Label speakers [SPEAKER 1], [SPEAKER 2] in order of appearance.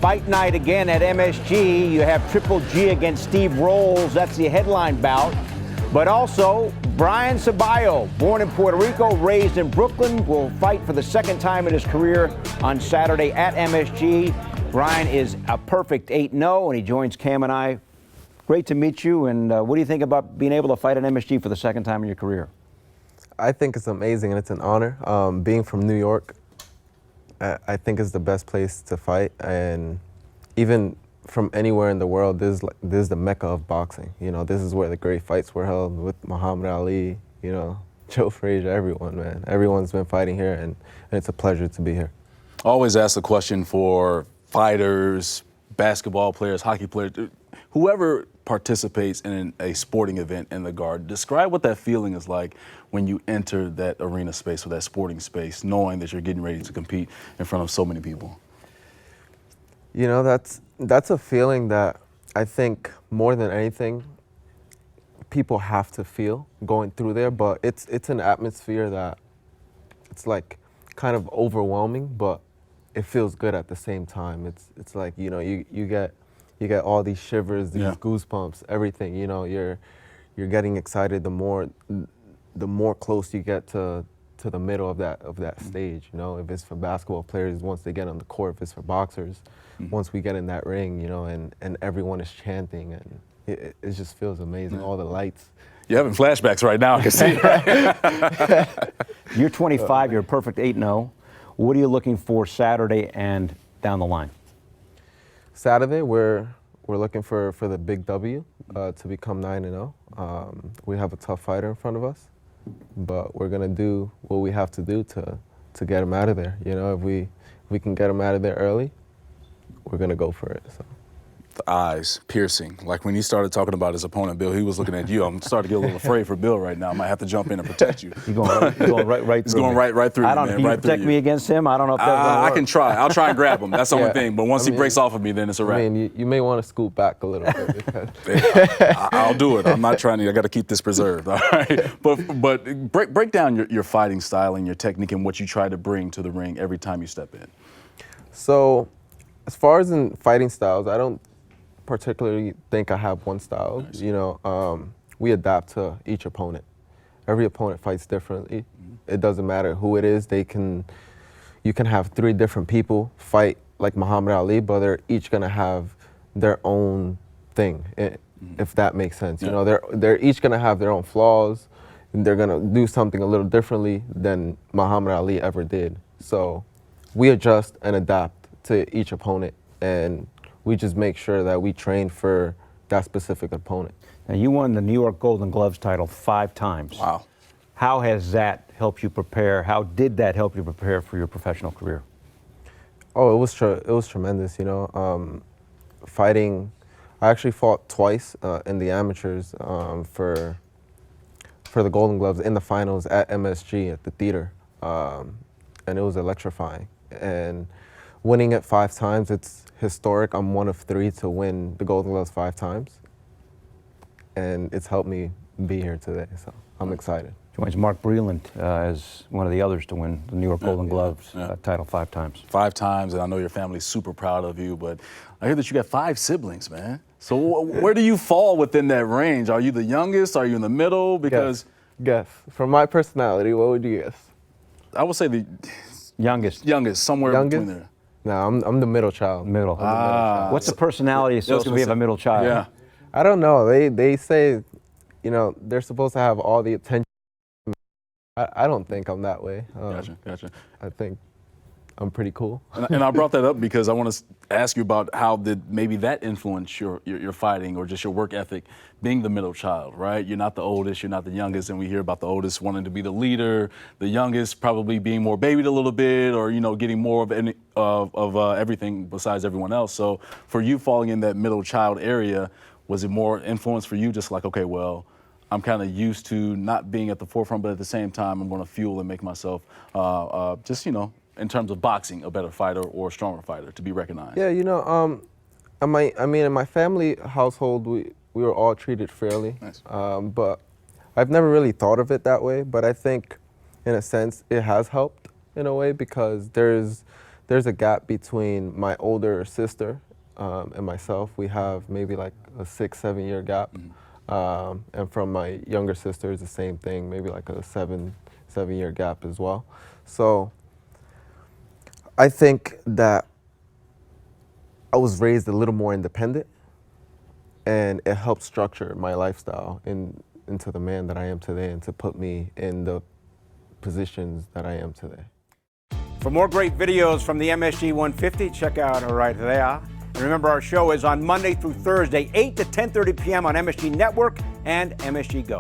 [SPEAKER 1] Fight night again at MSG. You have Triple G against Steve Rolls. That's the headline bout. But also, Brian Ceballo, born in Puerto Rico, raised in Brooklyn, will fight for the second time in his career on Saturday at MSG. Brian is a perfect 8-0, and he joins Cam and I. Great to meet you, and what do you think about being able to fight at MSG for the second time in your career?
[SPEAKER 2] I think it's amazing, and it's an honor. Being from New York, I think is the best place to fight, and even from anywhere in the world, this is the mecca of boxing. You know, this is where the great fights were held with Muhammad Ali, you know, Joe Frazier, everyone, man. Everyone's been fighting here, and it's a pleasure to be here.
[SPEAKER 3] I always ask the question for fighters, basketball players, hockey players, whoever participates in a sporting event in the Garden. Describe what that feeling is like when you enter that arena space or that sporting space, knowing that you're getting ready to compete in front of so many people.
[SPEAKER 2] You know, that's a feeling that I think more than anything, people have to feel going through there, but it's an atmosphere that it's like kind of overwhelming, but it feels good at the same time. It's like, you know, you get all these shivers, these goosebumps, everything. You know, you're getting excited the more close you get to the middle of that stage. You know, if it's for basketball players, once they get on the court, if it's for boxers, once we get in that ring, you know, and everyone is chanting, and it just feels amazing. All the lights.
[SPEAKER 3] You're having flashbacks right now, I can see.
[SPEAKER 1] You're 25, you're a perfect 8-0. What are you looking for Saturday and down the line?
[SPEAKER 2] Saturday, we're looking for the big W to become 9-0. We have a tough fighter in front of us, but we're gonna do what we have to do to get him out of there. You know, if we can get him out of there early, we're gonna go for it. So.
[SPEAKER 3] The eyes piercing. Like when he started talking about his opponent, Bill, he was looking at you. I'm starting to get a little afraid for Bill right now. I might have to jump in and protect you.
[SPEAKER 1] You're going right through.
[SPEAKER 3] He's going right through.
[SPEAKER 1] I don't know. Can you protect me against him? I don't know if that's gonna work.
[SPEAKER 3] I can try. I'll try and grab him. That's the only thing. But once he breaks off of me, then it's a wrap.
[SPEAKER 2] I mean, you may want to scoot back a little bit.
[SPEAKER 3] I'll do it. I'm not trying to. I got to keep this preserved. All right. But break down your fighting style and your technique and what you try to bring to the ring every time you step in.
[SPEAKER 2] So, as far as in fighting styles, I don't particularly think I have one style. Nice. You know, we adapt to each opponent. Every opponent fights differently. It doesn't matter who it is. You can have 3 different people fight like Muhammad Ali, but they're each gonna have their own thing, if that makes sense. You know, they're each gonna have their own flaws, and they're gonna do something a little differently than Muhammad Ali ever did. So we adjust and adapt to each opponent, and we just make sure that we train for that specific opponent.
[SPEAKER 1] Now, you won the New York Golden Gloves title 5 times.
[SPEAKER 3] Wow.
[SPEAKER 1] How has that helped you prepare? How did that help you prepare for your professional career?
[SPEAKER 2] Oh, it was tremendous. You know, fighting. I actually fought twice in the amateurs for the Golden Gloves in the finals at MSG at the theater, and it was electrifying. And winning it 5 times, it's historic. I'm one of 3 to win the Golden Gloves 5 times, and it's helped me be here today, so I'm excited.
[SPEAKER 1] Joins Mark Breland as one of the others to win the New York Golden Gloves title 5 times.
[SPEAKER 3] 5 times, and I know your family's super proud of you, but I hear that you got 5 siblings, man. So where do you fall within that range? Are you the youngest? Are you in the middle? Because
[SPEAKER 2] guess. From my personality, what would you guess?
[SPEAKER 3] I would say the
[SPEAKER 1] youngest,
[SPEAKER 3] somewhere between there.
[SPEAKER 2] No, I'm the middle child.
[SPEAKER 1] Middle. What's the personality associated with a middle child?
[SPEAKER 3] Yeah.
[SPEAKER 2] I don't know. They say, you know, they're supposed to have all the attention. I don't think I'm that way.
[SPEAKER 3] Gotcha.
[SPEAKER 2] I think I'm pretty cool.
[SPEAKER 3] And I brought that up because I want to ask you about how did maybe that influence your fighting or just your work ethic, being the middle child, right? You're not the oldest, you're not the youngest, and we hear about the oldest wanting to be the leader, the youngest probably being more babied a little bit, or you know, getting more of everything besides everyone else. So for you falling in that middle child area, was it more influence for you, just like, okay, well, I'm kind of used to not being at the forefront, but at the same time, I'm going to fuel and make myself just, you know, in terms of boxing, a better fighter or a stronger fighter to be recognized?
[SPEAKER 2] Yeah, you know, I mean, in my family household, we were all treated fairly.
[SPEAKER 3] Nice.
[SPEAKER 2] But I've never really thought of it that way. But I think, in a sense, it has helped in a way because there's there's a gap between my older sister and myself. We have maybe like a 6-7 year gap. And from my younger sister is the same thing, maybe like a 7-year gap as well. So I think that I was raised a little more independent, and it helped structure my lifestyle into the man that I am today and to put me in the positions that I am today.
[SPEAKER 1] For more great videos from the MSG 150, check out right there. And remember, our show is on Monday through Thursday, 8 to 10:30 p.m. on MSG Network and MSG Go.